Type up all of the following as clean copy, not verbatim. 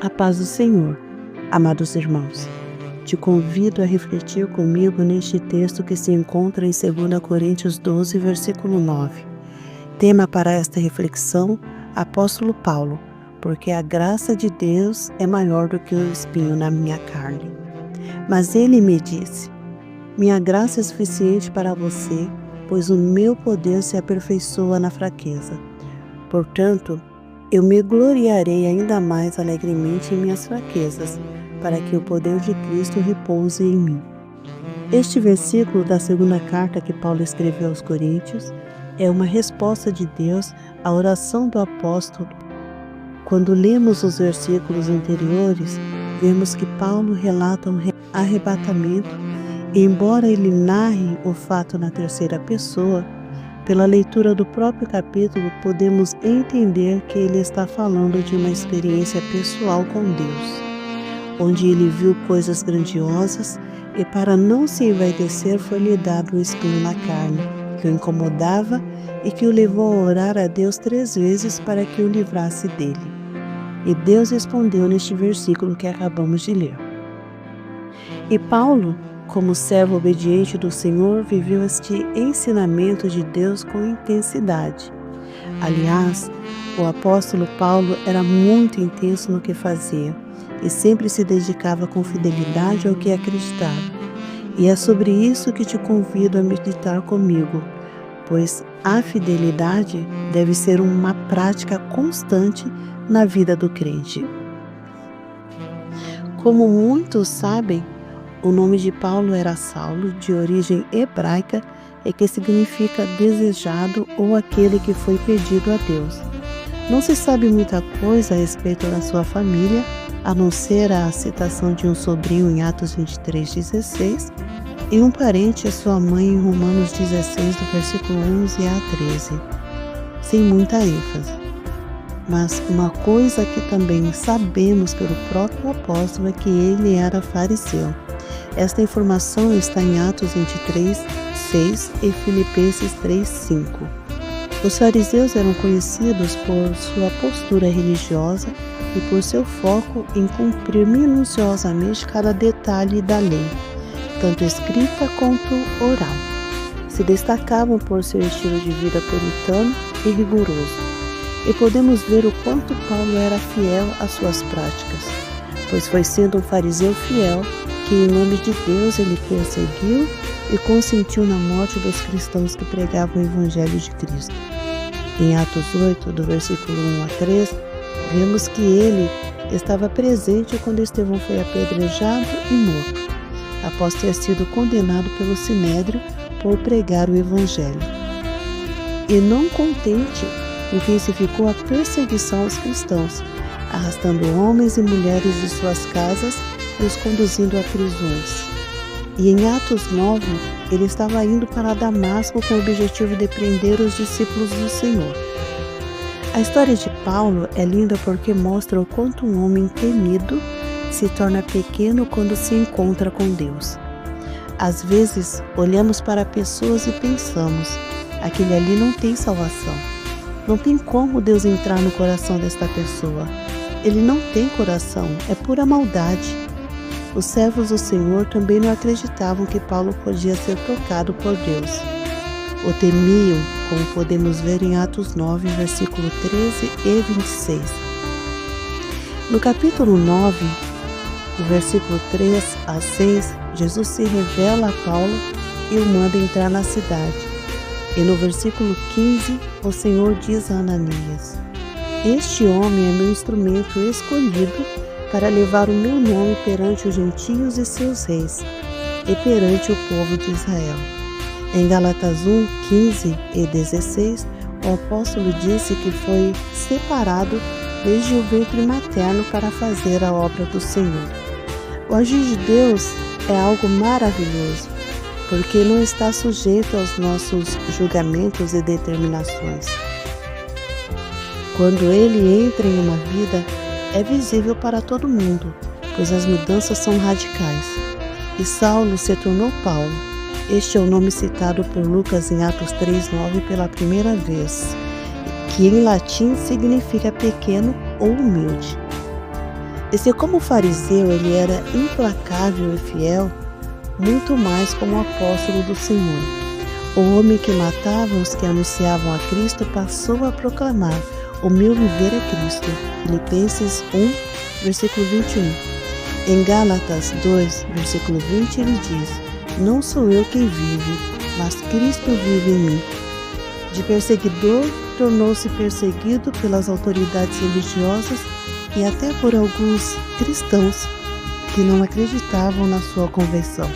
A paz do Senhor, amados irmãos. Te convido a refletir comigo neste texto que se encontra em 2 Coríntios 12, versículo 9. Tema para esta reflexão, apóstolo Paulo, porque a graça de Deus é maior do que o espinho na minha carne. Mas ele me disse: minha graça é suficiente para você, pois o meu poder se aperfeiçoa na fraqueza. Portanto, eu me gloriarei ainda mais alegremente em minhas fraquezas, para que o poder de Cristo repouse em mim. Este versículo da segunda carta que Paulo escreveu aos Coríntios é uma resposta de Deus à oração do apóstolo. Quando lemos os versículos anteriores, vemos que Paulo relata um arrebatamento, e embora ele narre o fato na terceira pessoa, pela leitura do próprio capítulo, podemos entender que ele está falando de uma experiência pessoal com Deus, onde ele viu coisas grandiosas e, para não se envaidecer, foi-lhe dado um espinho na carne, que o incomodava e que o levou a orar a Deus 3 vezes para que o livrasse dele. E Deus respondeu neste versículo que acabamos de ler. E Paulo, como servo obediente do Senhor, viveu este ensinamento de Deus com intensidade. Aliás, o apóstolo Paulo era muito intenso no que fazia e sempre se dedicava com fidelidade ao que acreditava. E é sobre isso que te convido a meditar comigo, pois a fidelidade deve ser uma prática constante na vida do crente. Como muitos sabem, o nome de Paulo era Saulo, de origem hebraica, e que significa desejado ou aquele que foi pedido a Deus. Não se sabe muita coisa a respeito da sua família, a não ser a citação de um sobrinho em Atos 23:16 e um parente a sua mãe em Romanos 16, do versículo 11 a 13, sem muita ênfase. Mas uma coisa que também sabemos pelo próprio apóstolo é que ele era fariseu. Esta informação está em Atos 23:6 e Filipenses 3:5. Os fariseus eram conhecidos por sua postura religiosa e por seu foco em cumprir minuciosamente cada detalhe da lei, tanto escrita quanto oral. Se destacavam por seu estilo de vida puritano e rigoroso. E podemos ver o quanto Paulo era fiel às suas práticas, pois foi sendo um fariseu fiel que, em nome de Deus, ele perseguiu e consentiu na morte dos cristãos que pregavam o Evangelho de Cristo. Em Atos 8, do versículo 1 a 3, vemos que ele estava presente quando Estevão foi apedrejado e morto, após ter sido condenado pelo Sinédrio por pregar o Evangelho. E não contente, intensificou a perseguição aos cristãos, arrastando homens e mulheres de suas casas e os conduzindo a prisões. E em Atos 9, ele estava indo para Damasco com o objetivo de prender os discípulos do Senhor. A história de Paulo é linda porque mostra o quanto um homem temido se torna pequeno quando se encontra com Deus. Às vezes, olhamos para pessoas e pensamos: aquele ali não tem salvação. Não tem como Deus entrar no coração desta pessoa. Ele não tem coração, é pura maldade. Os servos do Senhor também não acreditavam que Paulo podia ser tocado por Deus. O temiam, como podemos ver em Atos 9, versículo 13 e 26. No capítulo 9, do versículo 3 a 6, Jesus se revela a Paulo e o manda entrar na cidade. E no versículo 15, o Senhor diz a Ananias: este homem é meu instrumento escolhido para levar o meu nome perante os gentios e seus reis, e perante o povo de Israel. Em Gálatas 1, 15 e 16, o apóstolo disse que foi separado desde o ventre materno para fazer a obra do Senhor. O agir de Deus é algo maravilhoso, porque não está sujeito aos nossos julgamentos e determinações. Quando ele entra em uma vida, é visível para todo mundo, pois as mudanças são radicais. E Saulo se tornou Paulo. Este é o nome citado por Lucas em Atos 3:9 pela primeira vez, que em latim significa pequeno ou humilde. E se como fariseu ele era implacável e fiel, muito mais como apóstolo do Senhor. O homem que matava os que anunciavam a Cristo passou a proclamar: o meu viver é Cristo. Filipenses 1, versículo 21. Em Gálatas 2, versículo 20, ele diz: não sou eu quem vive, mas Cristo vive em mim. De perseguidor, tornou-se perseguido pelas autoridades religiosas e até por alguns cristãos que não acreditavam na sua conversão.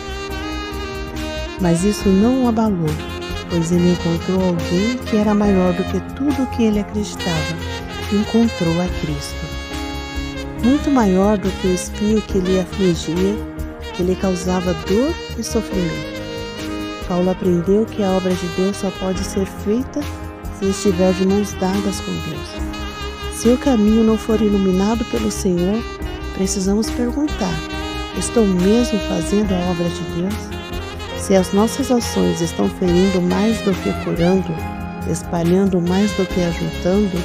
Mas isso não o abalou, pois ele encontrou alguém que era maior do que tudo o que ele acreditava. Encontrou a Cristo. Muito maior do que o espinho que lhe afligia, que lhe causava dor e sofrimento. Paulo aprendeu que a obra de Deus só pode ser feita se estiver de mãos dadas com Deus. Se o caminho não for iluminado pelo Senhor, precisamos perguntar: estou mesmo fazendo a obra de Deus? Se as nossas ações estão ferindo mais do que curando, espalhando mais do que ajuntando,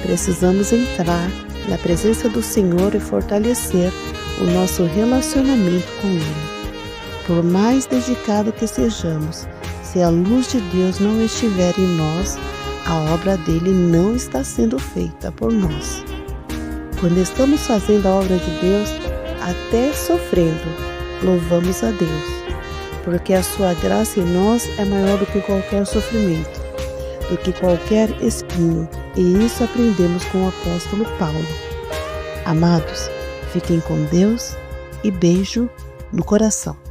precisamos entrar na presença do Senhor e fortalecer o nosso relacionamento com Ele. Por mais dedicado que sejamos, se a luz de Deus não estiver em nós, a obra dele não está sendo feita por nós. Quando estamos fazendo a obra de Deus, até sofrendo, louvamos a Deus, porque a sua graça em nós é maior do que qualquer sofrimento, do que qualquer espinho, e isso aprendemos com o apóstolo Paulo. Amados, fiquem com Deus e beijo no coração.